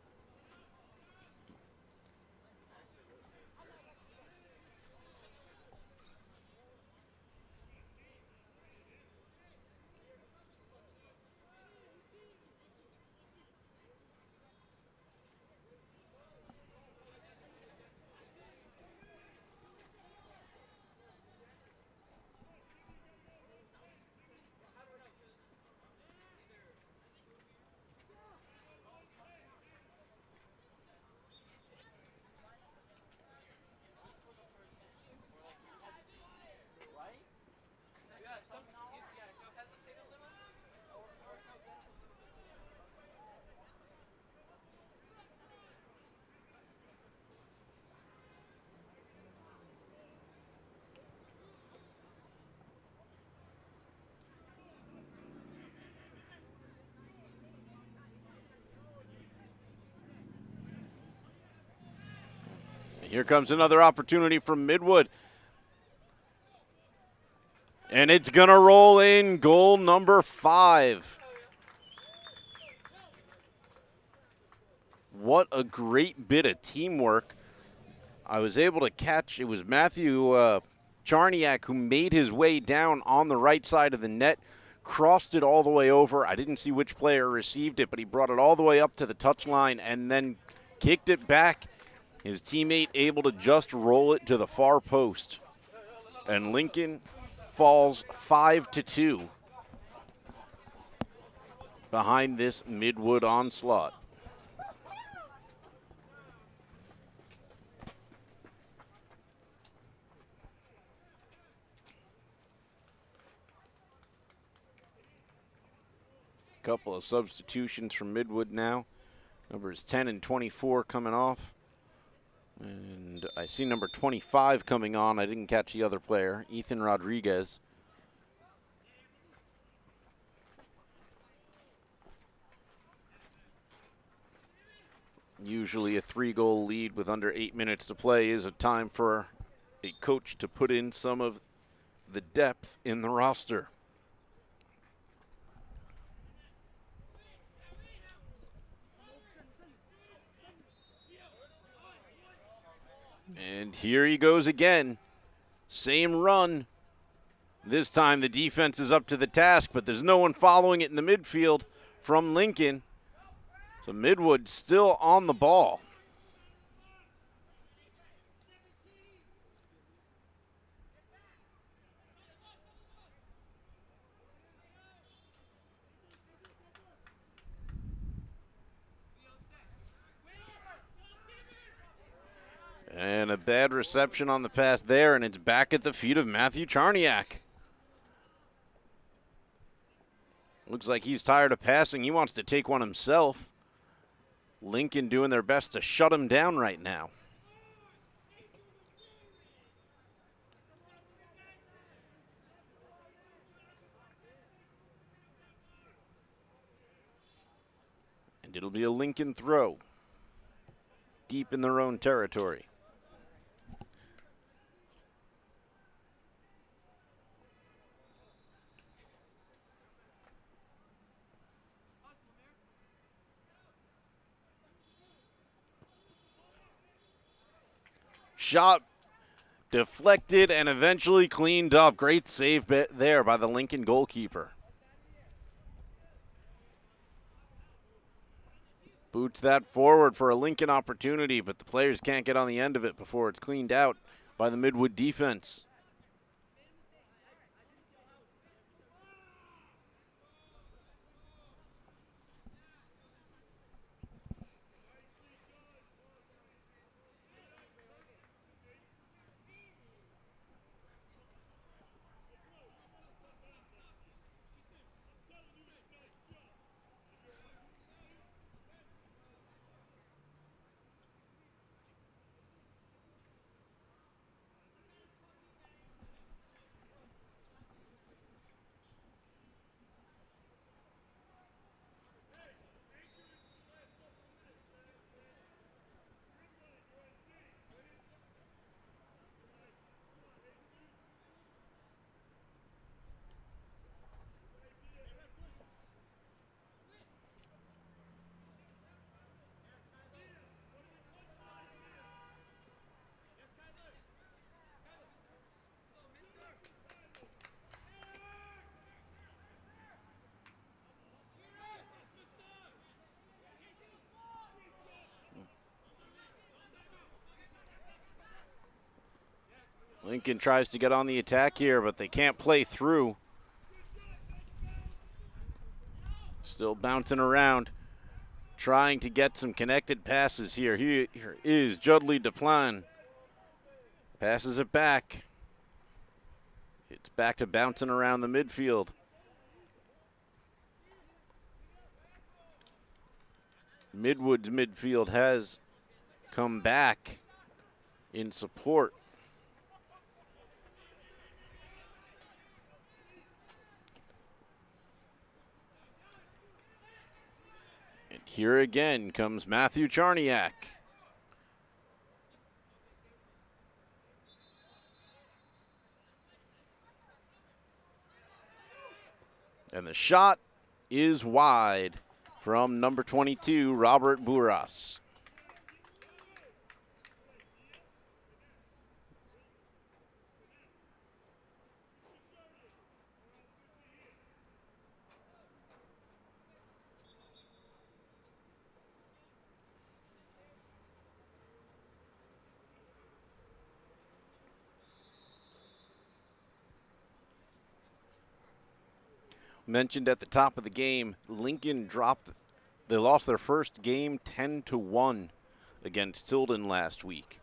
Here comes another opportunity from Midwood. And it's going to roll in goal number 5. What a great bit of teamwork. I was able to catch, it was Matthew Charniak who made his way down on the right side of the net, crossed it all the way over. I didn't see which player received it, but he brought it all the way up to the touchline and then kicked it back. His teammate able to just roll it to the far post. And Lincoln falls 5-2 behind this Midwood onslaught. Couple of substitutions from Midwood now. Numbers 10 and 24 coming off. And I see number 25 coming on. I didn't catch the other player, Ethan Rodriguez. Usually a 3-goal lead with under 8 minutes to play is a time for a coach to put in some of the depth in the roster. And here he goes again. Same run. This time the defense is up to the task, but there's no one following it in the midfield from Lincoln. So Midwood still on the ball. And a bad reception on the pass there, and it's back at the feet of Matthew Charniak. Looks like he's tired of passing. He wants to take one himself. Lincoln doing their best to shut him down right now. And it'll be a Lincoln throw, deep in their own territory. Shot deflected and eventually cleaned up. Great save there by the Lincoln goalkeeper. Boots that forward for a Lincoln opportunity, but the players can't get on the end of it before it's cleaned out by the Midwood defense. Lincoln tries to get on the attack here, but they can't play through. Still bouncing around, trying to get some connected passes here. Here is Judley Duplan. Passes it back. It's back to bouncing around the midfield. Midwood's midfield has come back in support. And here again comes Matthew Charniak. And the shot is wide from number 22, Robert Buras. Mentioned at the top of the game, Lincoln they lost their first game 10-1 against Tilden last week.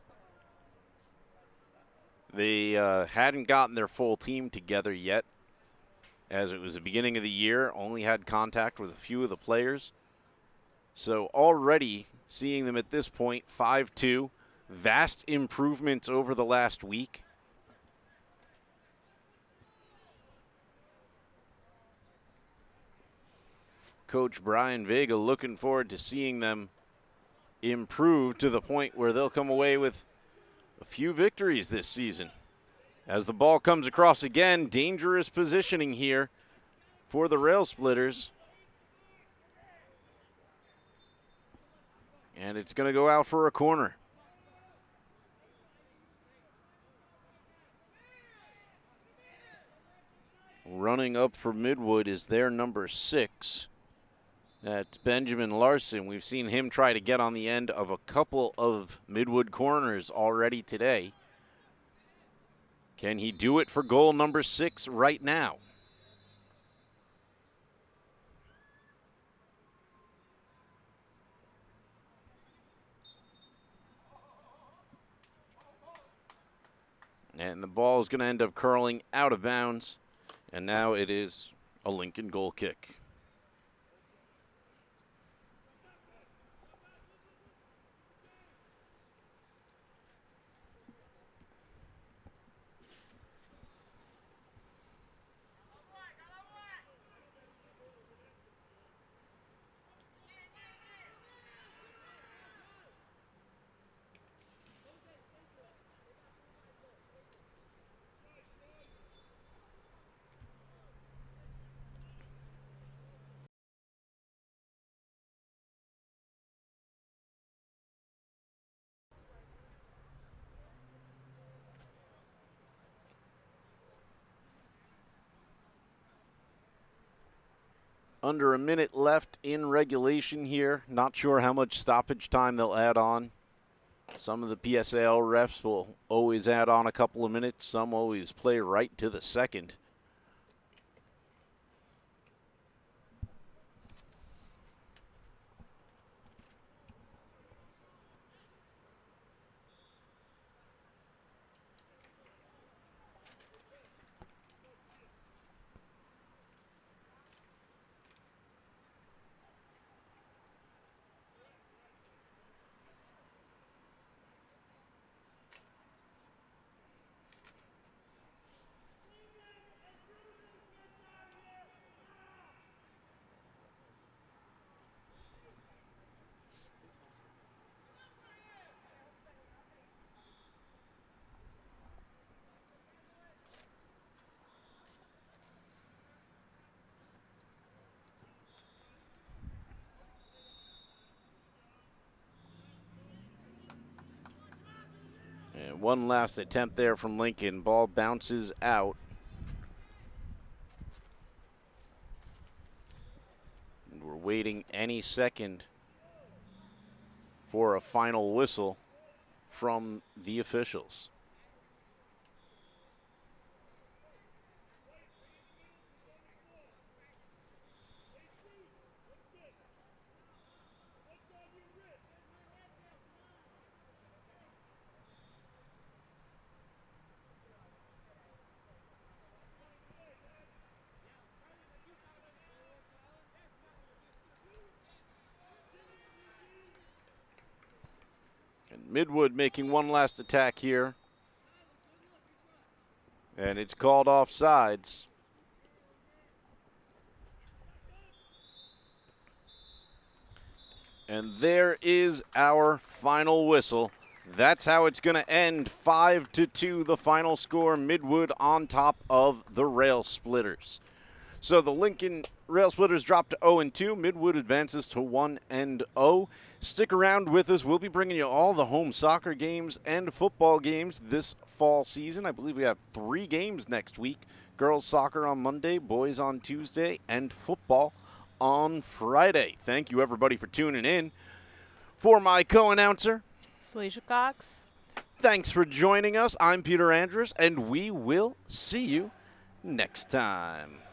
They hadn't gotten their full team together yet, as it was the beginning of the year, only had contact with a few of the players. So already seeing them at this point, 5-2, vast improvements over the last week. Coach Brian Vega looking forward to seeing them improve to the point where they'll come away with a few victories this season. As the ball comes across again, dangerous positioning here for the Rail Splitters. And it's going to go out for a corner. Running up for Midwood is their number 6. That's Benjamin Larson. We've seen him try to get on the end of a couple of Midwood corners already today. Can he do it for goal number 6 right now? And the ball is going to end up curling out of bounds. And now it is a Lincoln goal kick. Under a minute left in regulation here. Not sure how much stoppage time they'll add on. Some of the PSAL refs will always add on a couple of minutes. Some always play right to the second. And one last attempt there from Lincoln. Ball bounces out. And we're waiting any second for a final whistle from the officials. Midwood making one last attack here. And it's called offsides. And there is our final whistle. That's how it's going to end. 5-2, the final score. Midwood on top of the Rail Splitters. So the Lincoln Rail Splitters drop to 0-2. Midwood advances to 1-0. Stick around with us. We'll be bringing you all the home soccer games and football games this fall season. I believe we have 3 games next week. Girls soccer on Monday, boys on Tuesday, and football on Friday. Thank you, everybody, for tuning in. For my co-announcer, Salisha Cox. thanks for joining us. I'm Peter Andrews, and we will see you next time.